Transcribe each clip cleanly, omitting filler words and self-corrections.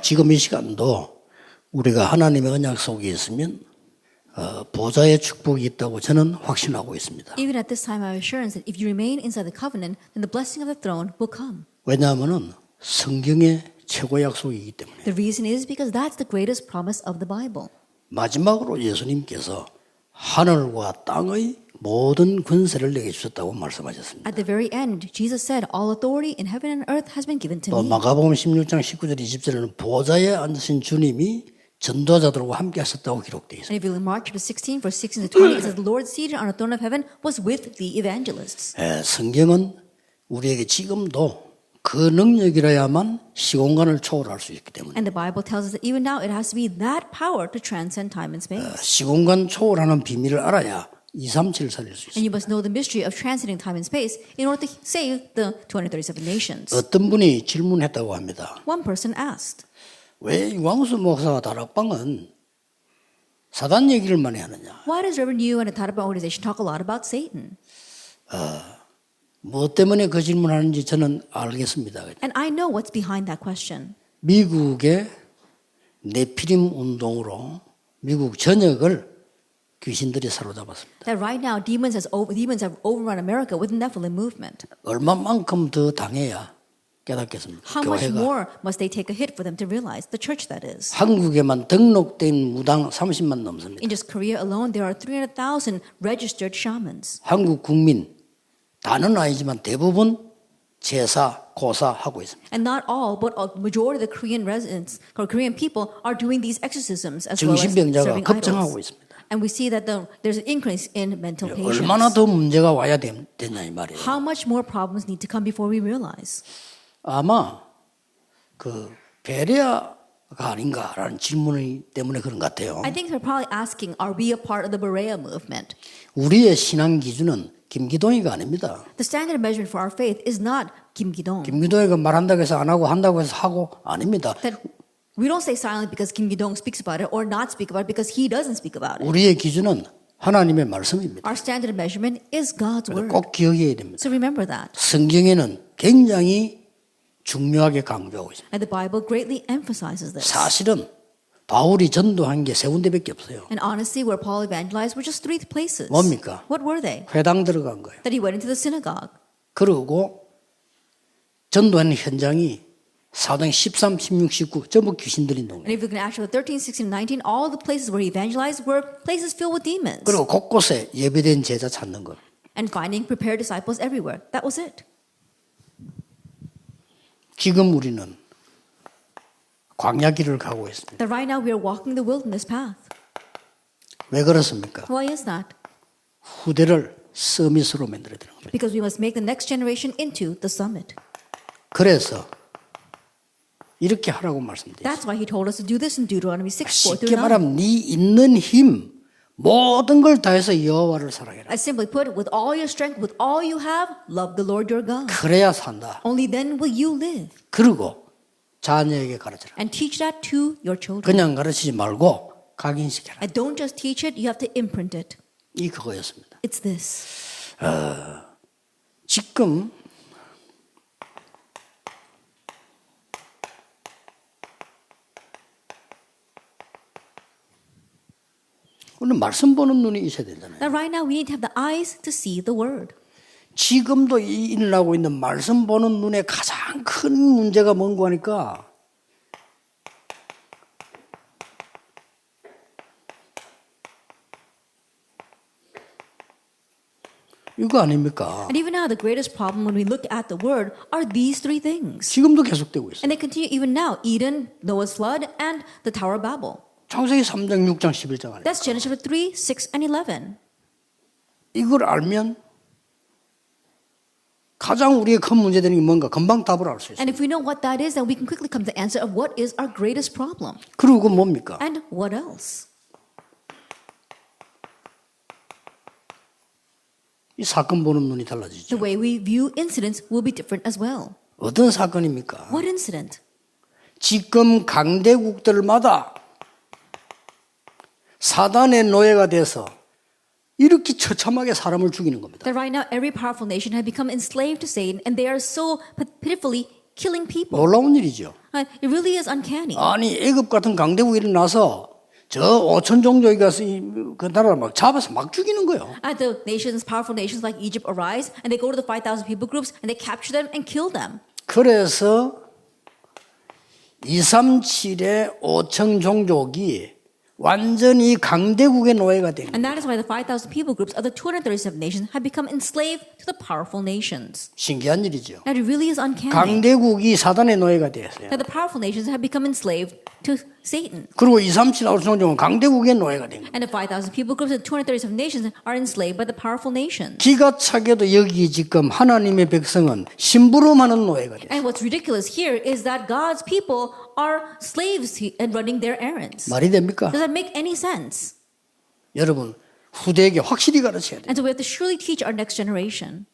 지금 이 시간도 우리가 하나님의 언약 속에 있으면 보좌의 축복이 있다고 저는 확신하고 있습니다. Even at this time, I have assurance that if you remain inside the covenant, then the blessing of the throne will come. 왜냐하면 성경의 최고 약속이기 때문에. The reason is because that's the greatest promise of the Bible. 마지막으로 예수님께서 하늘과 땅의 모든 권세를 내게 주셨다고 말씀하셨습니다. At the very end, Jesus said, "All authority in heaven and earth has been given to 또 me." 마가복음 16장 19절 20절에는 보좌에 앉으신 주님이 전도자들과 함께 하셨다고 기록되어 있습니다. And if you look at Mark chapter 16, verse 16 to 20, it says, "The Lord seated on the throne of heaven was with the evangelists." 성경은 우리에게 지금도 그 능력이라야만 시공간을 초월할 수 있기 때문에 And the Bible tells us that even now it has to be that power to transcend time and space. 시공간 초월하는 비밀을 알아야 237을 살릴 수 And you 있습니다. must know the mystery of transcending time and space in order to save the 237 nations. 어떤 분이 질문했다고 합니다. One person asked, 왜 왕수 목사와 다락방은 사단 얘기를 많이 하느냐? why does Reverend Yu and the Taliban organization talk a lot about Satan? 무엇 때문에 그 질문하는지 저는 알겠습니다. And I know what's behind that question. 미국의 네피림 운동으로 미국 전역을 귀신들이 사로잡았습니다. That right now demons have overrun America with the Nephilim movement. 얼마만큼 더 당해야 깨닫겠습니까? How much 교회가 more must they take a hit for them to realize the church that is? 한국에만 등록된 무당 30만 넘습니다. In just Korea alone, there are 300,000 registered shamans. 한국 국민 다는 아니지만 대부분 제사, 고사 하고 있습니다. And not all, but a majority of the Korean residents or Korean people are doing these exorcisms as well as 정신병자가 serving 급증하고 idols. 있습니다. And we see that there's an increase in mental 얼마나 patients. 더 문제가 와야 되냐 이 말이에요. How much more problems need to come before we realize? 아마 그 베레아가 아닌가라는 질문 때문에 그런 것 같아요. I think they're probably asking, are we a part of the Berea movement? 우리의 신앙 기준은 김기동이가 아닙니다. The standard measurement for our faith is not Kim Gi-dong. 김기동이가 말한다고 해서 안 하고 한다고 해서 하고 아닙니다. That we don't stay silent because Kim Gi-dong speaks about it or not speak about it because he doesn't speak about it. 우리의 기준은 하나님의 말씀입니다. Our standard of measurement is God's word. 꼭 기억해야 됩니다. So remember that. 성경에는 굉장히 중요하게 강조하고 있습니다. And the Bible greatly emphasizes this. 사실은 바울이 전도한 게 세 군데밖에 없어요. And honestly, where Paul evangelized were just 3 places. 뭡니까? What were they? 회당 들어간 거예요. That he went into the synagogue. 그리고 전도한 현장이 사도행 13, 16, 19 전부 귀신 들린 동네. And if you can actually 13, 16, 19, all the places where he evangelized were places filled with demons. 그리고 곳곳에 예배된 제자 찾는 것. And finding prepared disciples everywhere. That was it. 지금 우리는 광야길을 가고 있습니다. That right now we are walking the wilderness path. 왜 그렇습니까? Why is that? 후대를 서밋으로 만들어야 되는 겁니다. Because we must make the next generation into the summit. 그래서 이렇게 하라고 말씀드렸어요. That's why he told us to do this in Deuteronomy 6, 4 쉽게 through 9. 말하면 네 있는 힘 모든 걸 다해서 여호와를 사랑해라. I simply put, with all your strength, with all you have, love the Lord your God. 그래야 산다. Only then will you live. 그리고 자녀에게 가르쳐라. And teach that to your children. 그냥 가르치지 말고 각인시켜라. And don't just teach it, you have to imprint it. 이 그거였습니다. It's this. 지금 우리는 말씀 보는 눈이 있어야 되잖아요. That right now we need to have the eyes to see the word. 지금도 일어나고 있는 말씀 보는 눈의 가장 큰 문제가 뭔고 하니까 이거 아닙니까? And even now, the greatest problem when we look at the word are these 3 things. 지금도 계속되고 있어요. And they continue even now. Eden, Noah's flood, and the Tower of Babel. 창세기 3장, 6장, 11장 아니에요. That's Genesis chapter 3, 6, and 11. 이걸 알면 가장 우리의 큰 문제 되는 게 뭔가 금방 답을 알 수 있어요. And if we know what that is, then we can quickly come to the answer of what is our greatest problem. 그리고 그 뭡니까? And what else? 이 사건 보는 눈이 The 달라지죠. way we view incidents will be different as well. 어떤 사건입니까? What incident? 지금 강대국들마다 사단의 노예가 돼서 이렇게 처참하게 사람을 죽이는 겁니다. That right now every powerful nation has become enslaved to Satan and they are so pitifully killing people. 놀라운 일이죠. It really is uncanny. 아니 애굽 같은 강대국이 일어나서 저 5천 종족이 가서 그 나라를 막 잡아서 막 죽이는 거예요. The nations, powerful nations like Egypt arise, and they go to the 5,000 people groups, and they capture them and kill them. 그래서 237의 5천 종족이 완전히 강대국의 노예가 된 거예요. And that is why the 5,000 people groups of the 237 nations have become enslaved to the powerful nations. 신기한 일이죠. That it really is uncanny. 강대국이 사단의 노예가 되었어요. That the powerful nations have become enslaved to Satan. 그리고 237 종족은 강대국의 노예가 된 거예요. And the 5,000 people groups of 237 nations are enslaved by the powerful nations. 기가 차게도 여기 지금 하나님의 백성은 심부름하는 노예가 돼요. And what's ridiculous here is that God's people are slaves and running their errands. 말이 됩니까? Does that make any sense? 여러분 후대에게 확실히 가르쳐야 돼요. And so we have to surely teach our next generation.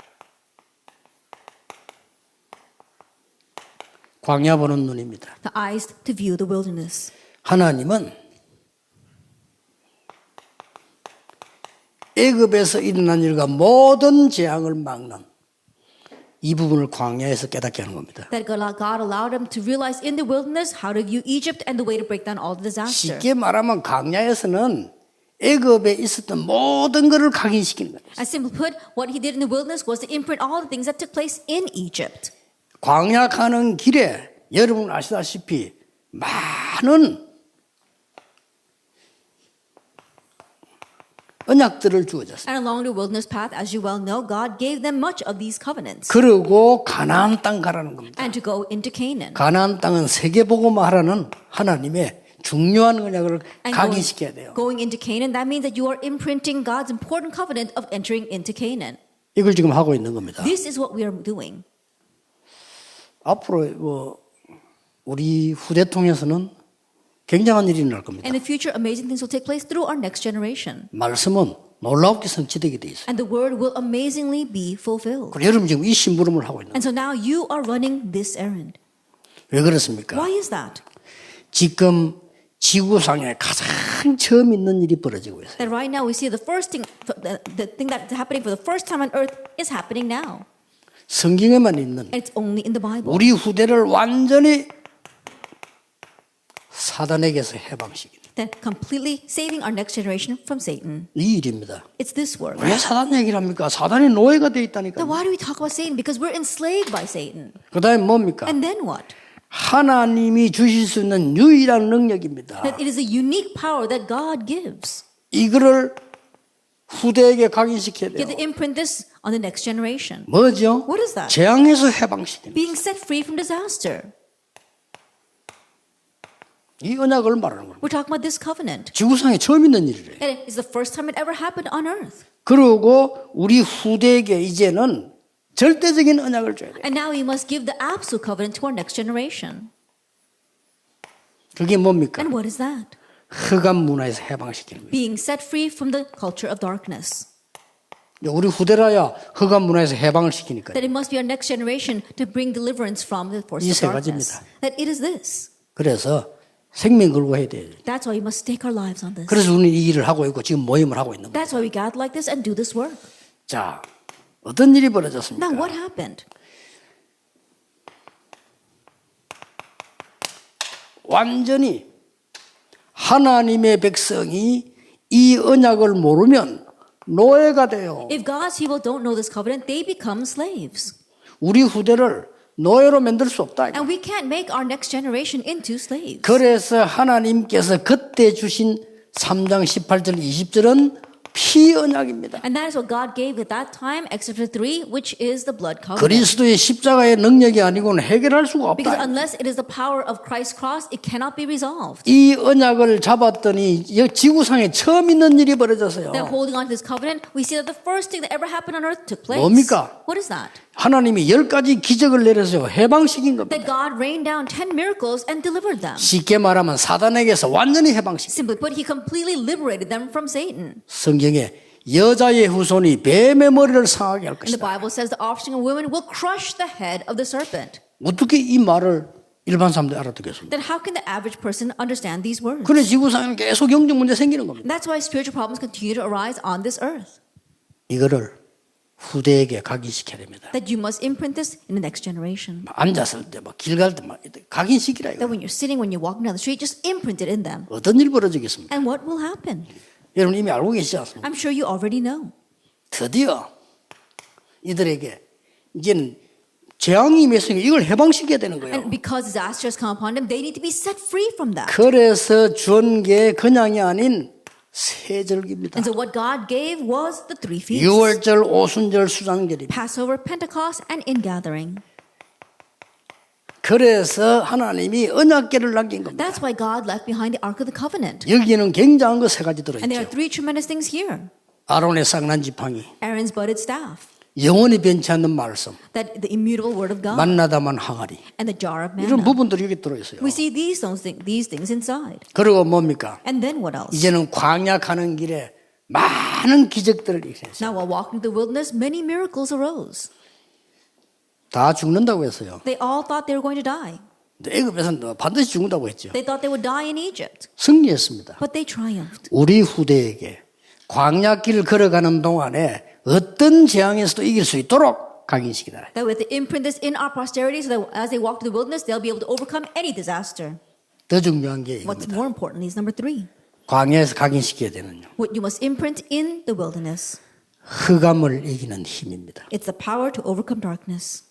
광야 보는 눈입니다. The eyes to view the wilderness. 하나님은 애굽에서 일어난 일과 모든 재앙을 막는 이 부분을 광야에서 깨닫게 하는 겁니다. That God allowed them to realize in the wilderness how to view Egypt and the way to break down all the disaster. 쉽게 말하면 광야에서는 애굽에 있었던 모든 것을 각인시키는 거예요. As simply put, what he did in the wilderness was to imprint all the things that took place in Egypt. 광야 가는 길에 여러분 아시다시피 많은 언약들을 주어졌어요. And along the wilderness path, as you well know, God gave them much of these covenants. 그리고 가나안 땅 가라는 겁니다. And to go into Canaan. 가나안 땅은 세계복음화 하라는 하나님의 중요한 언약을 And 각인시켜야 돼요. going into Canaan, that means that you are imprinting God's important covenant of entering into Canaan. 이걸 지금 하고 있는 겁니다. This is what we are doing. 앞으로 우리 후대 통해서는 굉장한 일이 일어날 겁니다. In the future, amazing things will take place through our next generation. 말씀은 놀랍게 성취되게 돼 있어요. And the word will amazingly be fulfilled. 그리고 여러분 지금 이 심부름을 하고 있는 거예요. And so now you are running this errand. 왜 그렇습니까? Why is that? 지금 지구상에 가장 처음 있는 일이 벌어지고 있어요. That right now we see the thing that's happening for the first time on earth is happening now. 성경에만 있는 And it's only in the Bible. 우리 후대를 완전히 사단에게서 해방시키는 That completely saving our next generation from Satan. 이 일입니다. It's this work. 왜 사단 얘기를 합니까? 사단의 노예가 돼 Then 있다니까요. why do we talk about Satan? Because we're enslaved by Satan. 그 다음에 뭡니까? And then what? 하나님이 주실 수 있는 유일한 능력입니다. That it is a unique power that God gives. 이거를 후대에게 각인시켜야 You have 돼요. to imprint this on the next generation. 뭐죠? What is that? 재앙에서 해방시키는 Being set free from disaster. 이 언약을 말하는 겁니다. We're talking about this covenant. 지구상에 처음 있는 일이래요. And it's the first time it ever happened on earth. 그리고 우리 후대에게 이제는 절대적인 언약을 줘야 돼요. And now we must give the absolute covenant to our next generation. 그게 뭡니까? And what is that? 흑암 문화에서 해방시키는 거예요. Being set free from the culture of darkness. 우리 후대라야 흑암 문화에서 해방을 시키니까요. That it must be our next generation to bring deliverance from the forces 이 of 세 darkness. 가지입니다. That it is this. 그래서 생명 걸고 해야 돼요. That's why we must stake our lives on this. 그래서 우리는 이 일을 하고 있고 지금 모임을 하고 있는 거예요. That's why we gather like this and do this work. 자, 어떤 일이 벌어졌습니까? Now what happened? 완전히 하나님의 백성이 이 언약을 모르면 노예가 돼요. If God's people don't know this covenant, they become slaves. 우리 후대를 노예로 만들 수 없다. And we can't make our next generation into slaves. 그래서 하나님께서 그때 주신 3장 18절 20절은 피 언약입니다. And that is what God gave at that time, Exodus 3, which is the blood covenant. 그리스도의 십자가의 능력이 아니고는 해결할 수가 Because 없다. unless it is the power of Christ's cross, it cannot be resolved. 이 언약을 잡았더니 지구상에 처음 있는 일이 벌어졌어요. Then holding on to this covenant, we see that the first thing that ever happened on earth took place. 뭡니까? What is that? 하나님이 10가지 기적을 내려서 해방시킨 겁니다. That God rained down 10 miracles and delivered them. 쉽게 말하면 사단에게서 완전히 해방시킨 Simply put, he completely liberated them from Satan. 성경에 여자의 후손이 뱀의 머리를 상하게 할 And the 것이다. Bible says the offspring of women will crush the head of the serpent. 어떻게 이 말을 일반 사람들이 알아듣겠습니까? Then how can the average person understand these words? 그래 지구상에는 계속 영적 문제 생기는 겁니다. And that's why spiritual problems continue to arise on this earth. 이거를 후대에게 각인시켜야 됩니다. That you must imprint this in the next generation. 앉았을 때 막 길 갈 때 막 각인시키라 That 이거. when you're sitting, when you're walking down the street, just imprint it in them. 어떤 일 벌어지겠습니까? And what will happen? 여러분 이미 알고 계시지 않습니까? I'm sure you already know. 드디어 이들에게 이제는 재앙이 임했으니 이걸 해방시켜야 되는 거예요. And because disaster has come upon them, they need to be set free from that. 그래서 준 게 그냥이 아닌 세절기입니다. And so what God gave was the three feasts. 유월절, 오순절, 수장절입니다. Passover, Pentecost, and ingathering. 그래서 하나님이 언약궤를 남긴 겁니다. That's why God left behind the Ark of the Covenant. 여기는 굉장한 거 세 가지 And there are 들어있죠. three tremendous things here. 아론의 쌍난 지팡이, Aaron's budded staff, 영원히 변치 않는 말씀, that the immutable word of God, 만나다만 항아리. and the jar of 이런 manna. 부분들이 여기 들어있어요. We see these things inside. 그리고 뭡니까? And then what else? 이제는 광야 가는 길에 많은 기적들을 일으켰어요. Now while walking through the wilderness, many miracles arose. 다 죽는다고 했어요. They all thought they were going to die. 근데 애굽에서는 반드시 죽는다고 했죠. They thought they would die in Egypt. 승리했습니다. But they triumphed. 우리 후대에게 광야길을 걸어가는 동안에 어떤 재앙에서도 이길 수 있도록 각인시키다. That we have to imprint this in our posterity so that as they walk through the wilderness, they'll be able to overcome any disaster. 더 중요한 게 What's 이겁니다. more important is number 3. 광야에서 각인시켜야 되는요. What you must imprint in the wilderness. 흑암을 이기는 힘입니다. It's the power to overcome darkness.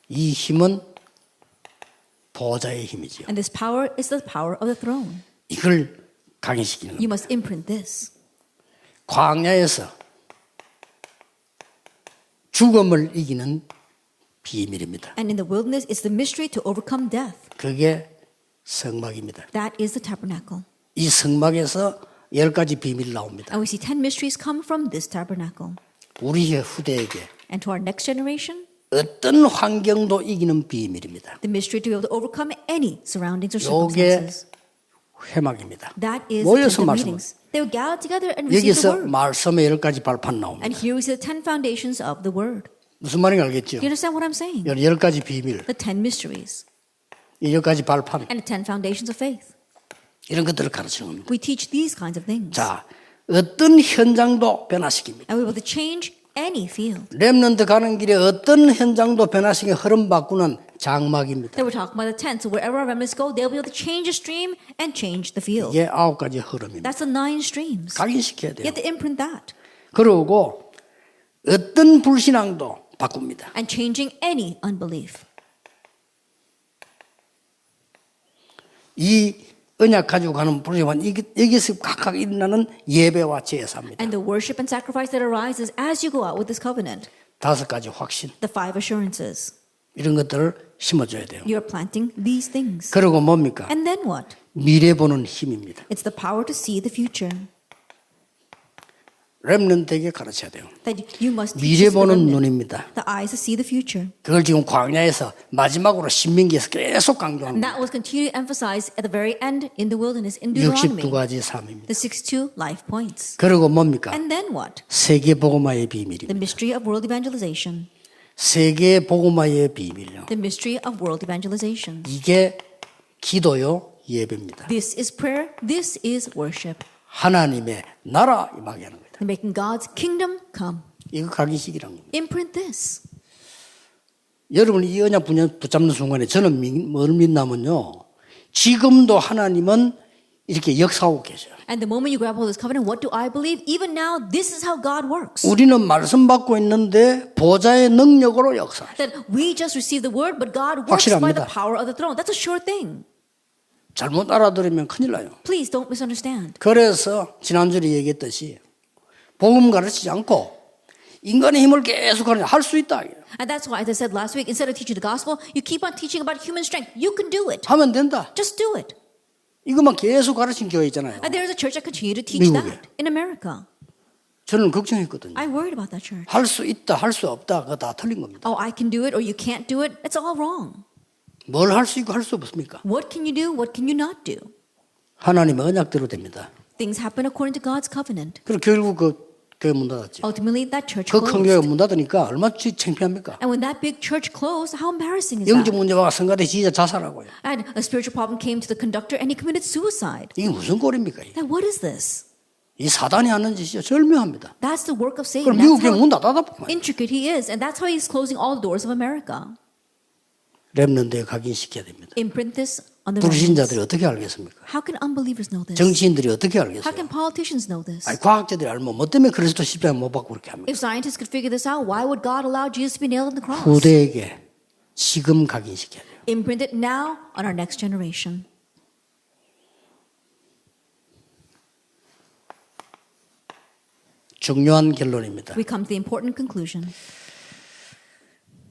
이 힘은 보좌의 힘이지요. And this power is the power of the throne. 이걸 각인시키는 You 겁니다. must imprint this. 광야에서 죽음을 이기는 비밀입니다. And in the wilderness, it's the mystery to overcome death. 그게 성막입니다. That is the tabernacle. 이 성막에서 10가지 비밀이 나옵니다. And we see 10 mysteries come from this tabernacle. 우리의 후대에게 And to our next generation, 어떤 환경도 이기는 비밀입니다. the mystery to be able to overcome any surroundings or 요게 circumstances. 회막입니다. That is the 모여서 tent of 말씀을. meetings. They were gathered together and received the 여기서 word. 말씀의 10가지 발판 나옵니다. And here we see the 10 foundations of the word. 무슨 말인지 알겠죠? Do you understand what I'm saying? 10가지 비밀, The 10 mysteries 이 10가지 발판 and the 10 foundations of faith. 이런 것들을 가르치는 겁니다. We teach these kinds of things. 자, 어떤 현장도 변화시킵니다. And we're able to change any field. 렘넌트 가는 길에 어떤 현장도 변화시키는 흐름 바꾸는 장막입니다. That we're talking about the tent. So wherever our remnants go, they'll be able to change a stream and change the field. 이게 9가지 흐름입니다. That's the 9 streams. 각인시켜야 You 돼요. have to imprint that. 그리고 어떤 불신앙도 바꿉니다. And changing any unbelief. 이 언약 가지고 가는 불신앙은 여기서 각각 일어나는 예배와 제사입니다. And the worship and sacrifice that arises as you go out with this covenant. 5가지 확신 The 5 assurances. 이런 것들을 심어줘야 돼요. You're planting these things. 그리고 뭡니까? And then what? 미래 보는 힘입니다. It's the power to see the future. 렘넌트에게 가르쳐야 돼요. That you must teach 미래 this to the 보는 remnant. 눈입니다. The eyes to see the future. 그걸 지금 광야에서 마지막으로 신명기에서 계속 And 강조합니다. that was continually emphasized at the very end in the wilderness in Deuteronomy. 62가지 삶입니다. The 62 life points. 그리고 뭡니까? And then what? 세계 복음화의 The 비밀입니다. mystery of world evangelization. 세계 복음화의 비밀이요. The mystery of world evangelization. 이게 기도요, 예배입니다. This is prayer. This is worship. 하나님의 나라 임하게 하는 겁니다. And making God's kingdom come. 이거 각인식이라는 겁니다. Imprint this. 여러분이 이 언약 붙잡는 순간에 저는 뭘 믿냐면요. 지금도 하나님은 이렇게 역사하고 계셔요. And the moment you grab hold of this covenant, what do I believe? Even now, this is how God works. 우리는 말씀 받고 있는데 보좌의 능력으로 역사. That we just receive the word, but God works by the 확실합니다. power of the throne. That's a sure thing. 잘못 알아들으면 큰일 나요. Please don't misunderstand. 그래서 지난주에 얘기했듯이 복음 가르치지 않고 인간의 힘을 계속 할 수 있다. And that's why, as I said last week, instead of teaching the gospel, you keep on teaching about human strength. You can do it. 하면 된다. Just do it. 이것만 계속 가르친 교회 있잖아요. And there's a church that continue to teach 미국에. that in America. 저는 걱정했거든요. I worried about that church. 할 수 있다, 할 수 없다. 그거 다 틀린 겁니다. Oh, I can do it or you can't do it. It's all wrong. 뭘 할 수 있고 할 수 없습니까? What can you do? What can you not do? 하나님의 언약대로 됩니다. Things happen according to God's covenant. 그리고 결국 그 교회 문 닫았죠. Ultimately, that church 그 큰 교회가 closed. 문 닫으니까 얼마나 창피합니까? And when that big church closed, how embarrassing is 영적 that? 문제와 성가대 지휘자 자살하고요. And a spiritual problem came to the conductor and he committed suicide. 이게 무슨 꼴입니까? 이게? Now, what is this? 이 사단이 하는 짓이 절묘합니다. That's the work of Satan. 그럼 That's 미국 교회 how 문 닫아보면 intricate he is. And that's how he's closing all the doors of America. 렘넌트에 각인시켜야 됩니다. Imprint this on the 불신자들이 remnants. 어떻게 알겠습니까? How can unbelievers know this? 정치인들이 어떻게 How 알겠어요? can politicians know this? 아니, 과학자들이 알면 뭐 때문에 그리스도 십자가 못 박고 그렇게 합니까? If scientists could figure this out, why would God allow Jesus to be nailed on the cross? 후대에게 지금 각인시켜야 돼요. Imprint it now on our next generation. 중요한 결론입니다. We come to the important conclusion.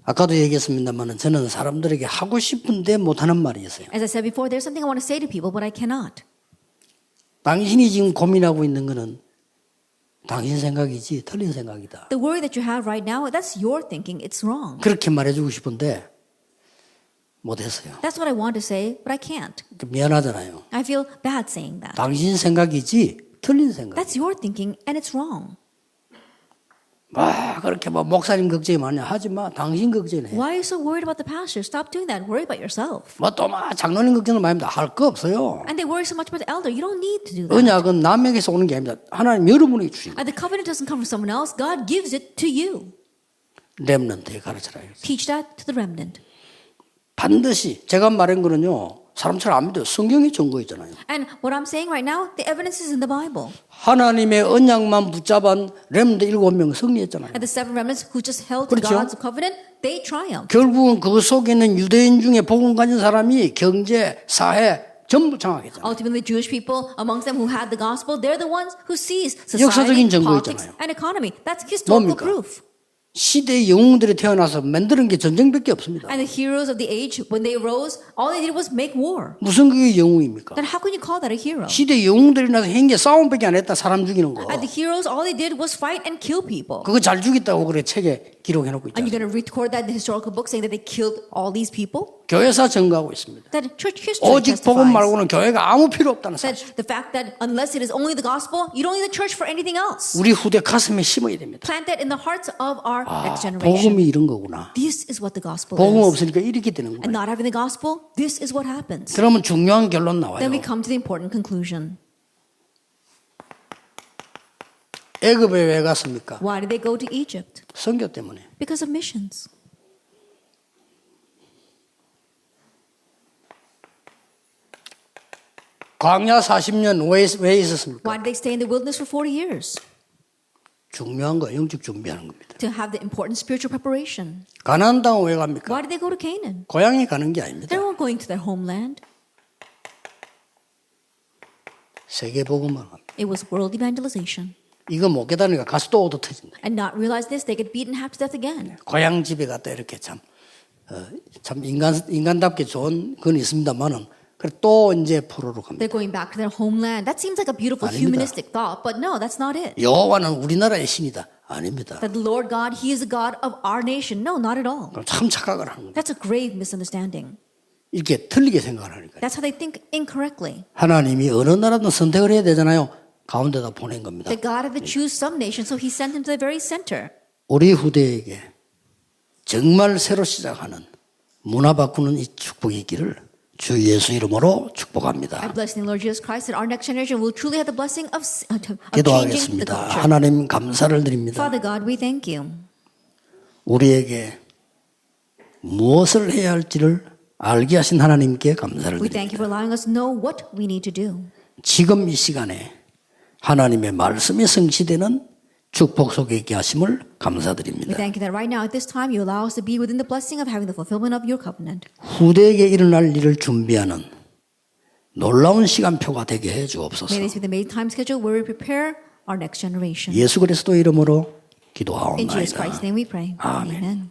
아까도 얘기했습니다만 저는 사람들에게 하고 싶은데 못하는 말이 있어요. As I said before, there's something I want to say to people, but I cannot. 당신이 지금 고민하고 있는 거는 당신 생각이지 틀린 생각이다. The worry that you have right now, that's your thinking. It's wrong. 그렇게 말해주고 싶은데 못했어요. That's what I want to say, but I can't. 미안하잖아요. I feel bad saying that. 당신 생각이지 틀린 생각. That's your thinking, and it's wrong. 그렇게 목사님 걱정이 많냐 하지 마. 당신 걱정해. Why are you so worried about the pastor? Stop doing that. Worry about yourself. 장로님 걱정은 많이 할 거 없어요. And they worry so much about the elder. You don't need to do that. 언약은 남에게서 오는 게 아닙니다. 하나님 여러분에게 주신 거예요. And the covenant doesn't come from someone else. God gives it to you. 렘넌트에 가르쳐라. Teach that to the remnant. 반드시 제가 말한 거는요. 사람처럼 안 믿어요. 성경에 증거 있잖아요. And what I'm saying right now, the evidence is in the Bible. 하나님의 언약만 붙잡은 렘넌트 7명 승리했잖아요. And the seven remnants who just held to 그렇죠? God's covenant, they triumphed. 결국은 그 속에 있는 유대인 중에 복음 가진 사람이 경제, 사회 전부 장악했잖아요. Ultimately, the Jewish people amongst them who had the gospel, they're the ones who seized 역사적인 society, 증거 politics, 있잖아요. and economy. That's historical 뭡니까? proof. 시대의 영웅들이 태어나서 만드는 게 전쟁밖에 없습니다. And the heroes of the age, when they arose, all they did was make war. 무슨 그게 영웅입니까? Then how can you call that a hero? 시대 영웅들이 나서 행게 싸움밖에 안 했다. 사람 죽이는 거. And the heroes, all they did was fight and kill people. 그거 잘 죽였다고 그래 책에 기록해놓고 And 있잖아요. you're going to record that in the historical book saying that they killed all these people? 교회사 증거하고 있습니다. That church history 오직 복음 testifies 말고는 교회가 아무 필요 없다는 that 사실. the fact that unless it is only the gospel, you don't need the church for anything else. 우리 후대 가슴에 심어야 됩니다. Plant that in the hearts of our next generation. 복음이 이런 거구나. This is what the gospel 복음 is. 없으니까 이렇게 되는 And 거예요. not having the gospel, this is what happens. 그러면 중요한 결론 나와요. Then we come to the important conclusion. 애굽에 왜 갔습니까? Why did they go to Egypt? 선교 때문에. Because of missions. 광야 40년 왜 있었습니까? Why did they stay in the wilderness for 40 years? 중요한 거 영적 준비하는 겁니다. To have the important spiritual preparation. 가나안 땅은 왜 갑니까? Why did they go to Canaan? 고향에 가는 게 아닙니다. They weren't going to their homeland. 세계 복음만 합니다. It was world evangelization. 이거 못 깨달으니까 가서 또 얻어 터진다. And not realize this, they get beaten half to death again. 고향 집에 갔다 이렇게 참 인간답게 좋은 건 있습니다만은 그래 또 이제 포로로 갑니다. They're going back to their homeland. That seems like a beautiful 아닙니다. humanistic thought, but no, that's not it. 여호와는 우리나라의 신이다. 아닙니다. That the Lord God, He is the God of our nation. No, not at all. 그럼 참 착각을 하는 겁니다. That's a grave misunderstanding. 이렇게 틀리게 생각을 하니까 That's how they think incorrectly. 하나님이 어느 나라든 선택을 해야 되잖아요. 가운데다 보낸 겁니다. That God had to choose some nation, so He sent him to the very center. 우리 후대에게 정말 새로 시작하는 문화 바꾸는 이 축복이 있기를 주 예수 이름으로 축복합니다. I bless in the Lord Jesus Christ that our next generation will truly have the blessing of changing the 기도하겠습니다. culture. 하나님 감사를 드립니다. Father God, we thank you. 우리에게 무엇을 해야 할지를 알게 하신 하나님께 감사를 We 드립니다. thank you for allowing us to know what we need to do. 지금 이 시간에 하나님의 말씀이 성취되는 축복 속에 있게 하심을 We 감사드립니다. thank you that right now at this time you allow us to be within the blessing of having the fulfillment of your covenant. 후대에게 일어날 일을 준비하는 놀라운 시간표가 되게 해 주옵소서. May this be the made time schedule where we prepare our next generation. 예수 그리스도 이름으로 In Jesus 기도하옵나이다. Christ's name we pray. 아멘. Amen.